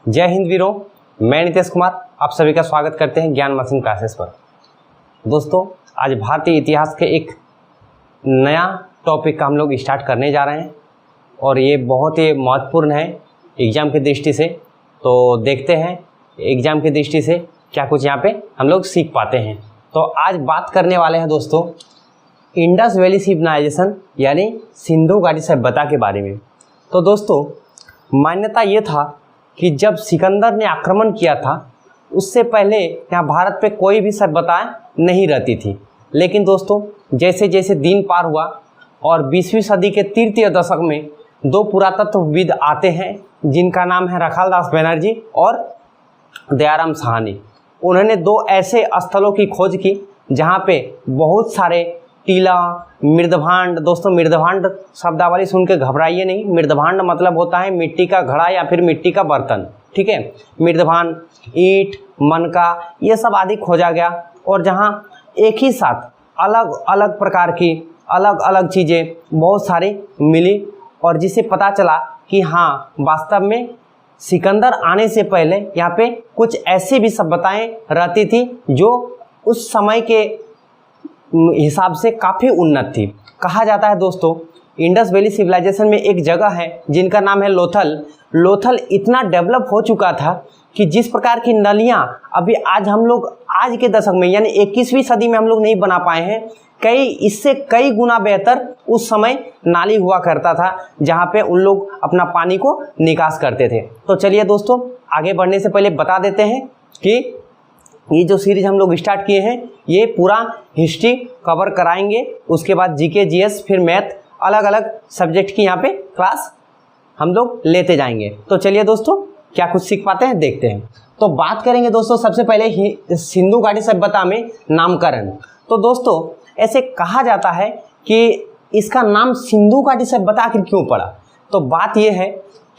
जय हिंद वीरों, मैं नितेश कुमार आप सभी का स्वागत करते हैं ज्ञान मशीन क्लासेस पर। दोस्तों, आज भारतीय इतिहास के एक नया टॉपिक का हम लोग स्टार्ट करने जा रहे हैं और ये बहुत ही महत्वपूर्ण है एग्ज़ाम की दृष्टि से। तो देखते हैं एग्ज़ाम की दृष्टि से क्या कुछ यहाँ पे हम लोग सीख पाते हैं। तो आज बात करने वाले हैं दोस्तों इंडस वैली सिविलाइजेशन यानी सिंधु घाटी सभ्यता के बारे में। तो दोस्तों, मान्यता ये था कि जब सिकंदर ने आक्रमण किया था उससे पहले यहाँ भारत पे कोई भी सभ्यताएं नहीं रहती थी। लेकिन दोस्तों, जैसे जैसे दिन पार हुआ और 20वीं सदी के तृतीय दशक में दो पुरातत्वविद आते हैं जिनका नाम है रखालदास बनर्जी और दयाराम साहनी। उन्होंने दो ऐसे स्थलों की खोज की जहाँ पे बहुत सारे टीला, मृदभांड। दोस्तों, मृदभांड शब्दावली सुन के घबराइए नहीं। मृदभांड मतलब होता है मिट्टी का घड़ा या फिर मिट्टी का बर्तन, ठीक है। मृदभांड, ईंट, मनका, ये सब आदि खोजा गया और जहाँ एक ही साथ अलग अलग प्रकार की अलग अलग चीज़ें बहुत सारी मिली और जिससे पता चला कि हाँ, वास्तव में सिकंदर आने से पहले यहाँ पे कुछ ऐसी भी सभ्यताएं रहती थी जो उस समय के हिसाब से काफ़ी उन्नत थी। कहा जाता है दोस्तों, इंडस वैली सिविलाइजेशन में एक जगह है जिनका नाम है लोथल। लोथल इतना डेवलप हो चुका था कि जिस प्रकार की नलियाँ अभी आज हम लोग आज के दशक में यानी 21वीं सदी में हम लोग नहीं बना पाए हैं, इससे कई गुना बेहतर उस समय नाली हुआ करता था जहाँ पे उन लोग अपना पानी को निकास करते थे। तो चलिए दोस्तों, आगे बढ़ने से पहले बता देते हैं कि ये जो सीरीज हम लोग स्टार्ट किए हैं ये पूरा हिस्ट्री कवर कराएंगे, उसके बाद जीके, जीएस, फिर मैथ, अलग अलग सब्जेक्ट की यहाँ पे क्लास हम लोग लेते जाएंगे। तो चलिए दोस्तों, क्या कुछ सीख पाते हैं देखते हैं। तो बात करेंगे दोस्तों सबसे पहले ही सिंधु घाटी सभ्यता में नामकरण। तो दोस्तों, ऐसे कहा जाता है कि इसका नाम सिंधु घाटी सभ्यता आखिर क्यों पड़ा। तो बात यह है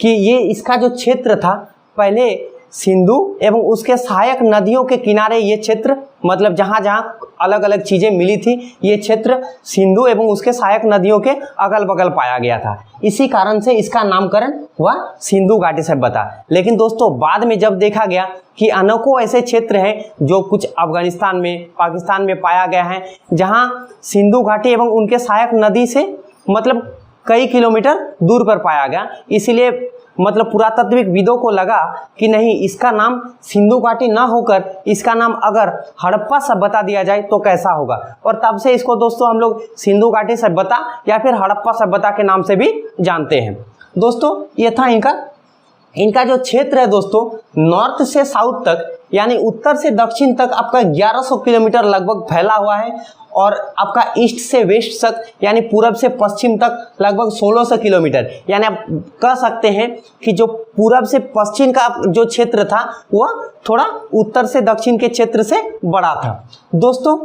कि ये इसका जो क्षेत्र था, पहले सिंधु एवं उसके सहायक नदियों के किनारे ये क्षेत्र, मतलब जहाँ जहाँ अलग अलग चीज़ें मिली थी, ये क्षेत्र सिंधु एवं उसके सहायक नदियों के अगल बगल पाया गया था। इसी कारण से इसका नामकरण हुआ सिंधु घाटी सभ्यता। लेकिन दोस्तों, बाद में जब देखा गया कि अनेकों ऐसे क्षेत्र हैं जो कुछ अफगानिस्तान में, पाकिस्तान में पाया गया है जहाँ सिंधु घाटी एवं उनके सहायक नदी से मतलब कई किलोमीटर दूर पर पाया गया, इसीलिए मतलब पुरातात्विक विदों को लगा कि नहीं, इसका नाम सिंधु घाटी ना होकर इसका नाम अगर हड़प्पा सभ्यता दिया जाए तो कैसा होगा। और तब से इसको दोस्तों हम लोग सिंधु घाटी सभ्यता या फिर हड़प्पा सभ्यता के नाम से भी जानते हैं। दोस्तों, ये था इनका जो क्षेत्र है दोस्तों, नॉर्थ से साउथ तक यानी उत्तर से दक्षिण तक आपका 1100 किलोमीटर लगभग फैला हुआ है और आपका ईस्ट से वेस्ट तक यानी पूरब से पश्चिम तक लगभग 1600 किलोमीटर। यानी आप कह सकते हैं कि जो पूरब से पश्चिम का जो क्षेत्र था वह थोड़ा उत्तर से दक्षिण के क्षेत्र से बड़ा था। दोस्तों,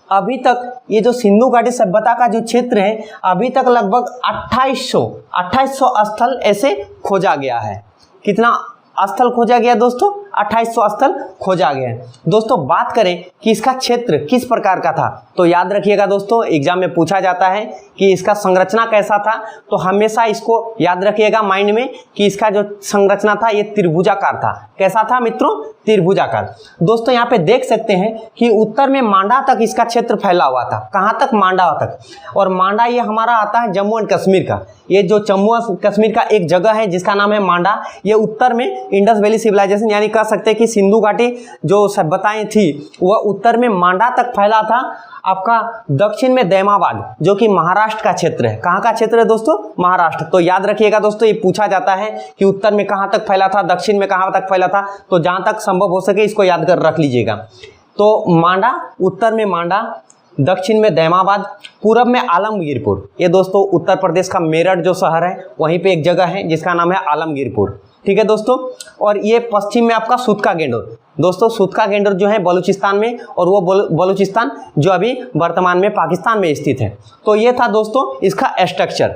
अभी तक ये जो सिंधु घाटी सभ्यता का जो क्षेत्र है, अभी तक लगभग 2800 स्थल ऐसे खोजा गया है। कितना स्थल खोजा गया दोस्तों? 2800 स्थल खोजा गया है। दोस्तों, बात करें कि इसका क्षेत्र किस प्रकार का था, तो याद रखिएगा दोस्तों, एग्जाम में पूछा जाता है कि इसका संरचना कैसा था। तो हमेशा इसको याद रखिएगा माइंड में कि इसका जो संरचना था ये त्रिभुजाकार था। कैसा था मित्रों? त्रिभुजाकार। दोस्तों, यहाँ पे देख सकते हैं कि उत्तर में मांडा तक इसका क्षेत्र फैला हुआ था। कहाँ तक? मांडा तक। और मांडा ये हमारा आता है जम्मू एंड कश्मीर का। ये जो जम्मू और कश्मीर का एक जगह है जिसका नाम है मांडा, ये उत्तर में इंडस वैली सिविलाइजेशन यानी कह सकते हैं कि सिंधु घाटी जो सभ्यताएं थी वह उत्तर में मांडा तक फैला था। आपका दक्षिण में दैमाबाद जो कि महाराष्ट्र का क्षेत्र है। कहाँ का क्षेत्र है दोस्तों? महाराष्ट्र। तो याद रखिएगा दोस्तों, ये पूछा जाता है कि उत्तर में कहाँ तक फैला था, दक्षिण में कहाँ तक फैला था। तो जहाँ तक संभव हो सके इसको याद कर रख लीजिएगा। तो मांडा, उत्तर में मांडा, दक्षिण में दैमाबाद, पूरब में आलमगीरपुर। ये दोस्तों उत्तर प्रदेश का मेरठ जो शहर है वहीं पे एक जगह है जिसका नाम है आलमगीरपुर, ठीक है दोस्तों। और ये पश्चिम में आपका सूतका गेंडोर। दोस्तों, सूतका गेंडोर जो है बलूचिस्तान में, और वो बलूचिस्तान जो अभी वर्तमान में पाकिस्तान में स्थित है। तो ये था दोस्तों इसका स्ट्रक्चर।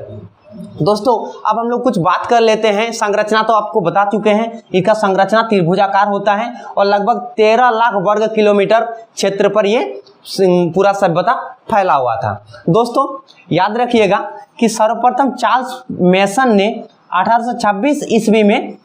दोस्तों, अब हम लोग कुछ बात कर लेते हैं। संरचना तो आपको बता चुके हैं, इसका संरचना त्रिभुजाकार होता है और लगभग 13 लाख वर्ग किलोमीटर क्षेत्र पर ये पूरा सभ्यता फैला हुआ था। दोस्तों, याद रखिएगा कि सर्वप्रथम चार्ल्स मेसन ने 1826 ईस्वी में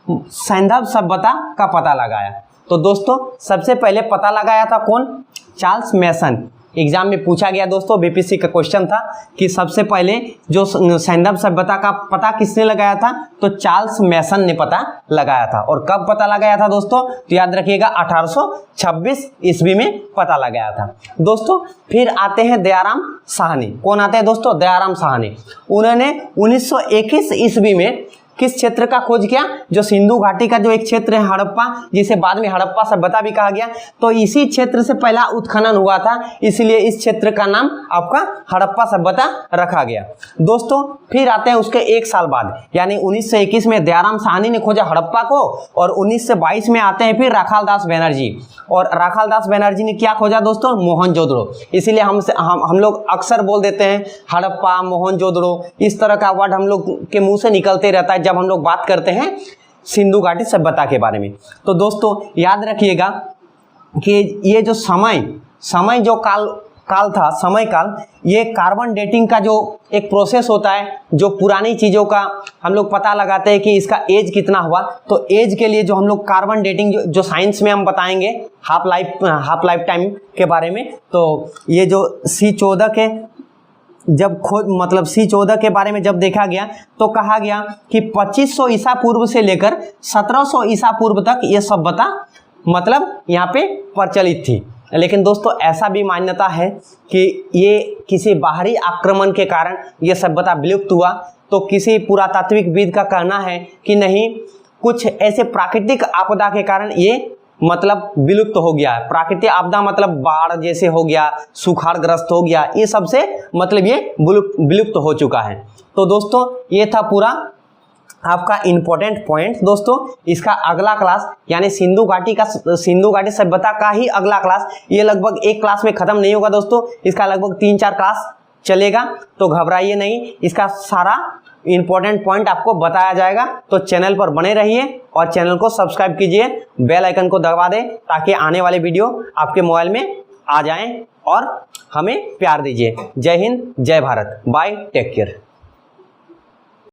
सैंधव सभ्यता का पता लगाया। तो दोस्तों सबसे पहले पता लगाया था कौन? Charles mason. एग्जाम में पूछा गया दोस्तों, बीपीएससी का क्वेश्चन था कि सबसे पहले जो सैंधव सभ्यता का पता किसने लगाया था? तो चार्ल्स मेसन ने पता लगाया था। और कब पता लगाया था दोस्तों? तो याद रखिएगा 1826 ईस्वी में पता लगाया था दोस्तों। फिर आते हैं दयाराम साहनी। कौन आते हैं दोस्तों? दयाराम साहनी। उन्होंने 1921 ईस्वी में किस क्षेत्र का खोज किया? जो सिंधु घाटी का जो एक क्षेत्र है हड़प्पा, जिसे बाद में हड़प्पा सभ्यता भी कहा गया, तो इसी क्षेत्र से पहला उत्खनन हुआ था, इसलिए इस क्षेत्र का नाम आपका हड़प्पा सभ्यता रखा गया दोस्तों। फिर आते हैं उसके एक साल बाद, यानी 1921 में दयाराम साहनी ने खोजा हड़प्पा को, और 1922 में आते हैं फिर राखालदास बनर्जी। और राखालदास बनर्जी ने क्या खोजा दोस्तों? मोहनजोदड़ो। इसीलिए हम लोग अक्सर बोल देते हैं हड़प्पा, मोहनजोदड़ो, इस तरह का वर्ड हम लोग के मुंह से निकलते रहता है जब हम लोग बात करते हैं सिंधु घाटी सभ्यता के बारे में। तो दोस्तों याद रखिएगा कि ये जो समय जो काल था, समय काल, ये कार्बन डेटिंग का जो एक प्रोसेस होता है, जो पुरानी चीज़ों का हम लोग पता लगाते हैं कि इसका एज कितना हुआ, तो एज के लिए जो हम लोग कार्बन डेटिंग जो साइंस में हम बताएंगे हाफ लाइफ टाइम के बारे में, तो ये जो C14 के जब C14 के बारे में जब देखा गया तो कहा गया कि 2500 ईसा पूर्व से लेकर 1700 ईसा पूर्व तक ये सभ्यता यहाँ पे प्रचलित थी। लेकिन दोस्तों ऐसा भी मान्यता है कि ये किसी बाहरी आक्रमण के कारण ये सभ्यता विलुप्त हुआ। तो किसी पुरातात्विकविद का कहना है कि नहीं, कुछ ऐसे प्राकृतिक आपदा के कारण ये विलुप्त हो गया है। प्राकृतिक आपदा बाढ़ जैसे हो गया, सुखाड़ग्रस्त हो गया, ये सबसे ये विलुप्त हो चुका है। तो दोस्तों ये था पूरा आपका इम्पोर्टेंट पॉइंट। दोस्तों इसका अगला क्लास यानी सिंधु घाटी सभ्यता का ही अगला क्लास, ये लगभग एक क्लास में खत्म नहीं होगा दोस्तों, इसका लगभग 3-4 क्लास चलेगा। तो घबराइए नहीं, इसका सारा इंपॉर्टेंट पॉइंट आपको बताया जाएगा। तो चैनल पर बने रहिए और चैनल को सब्सक्राइब कीजिए, बेल आइकन को दबा दें ताकि आने वाले वीडियो आपके मोबाइल में आ जाएं और हमें प्यार दीजिए। जय हिंद, जय भारत, बाय, टेक केयर।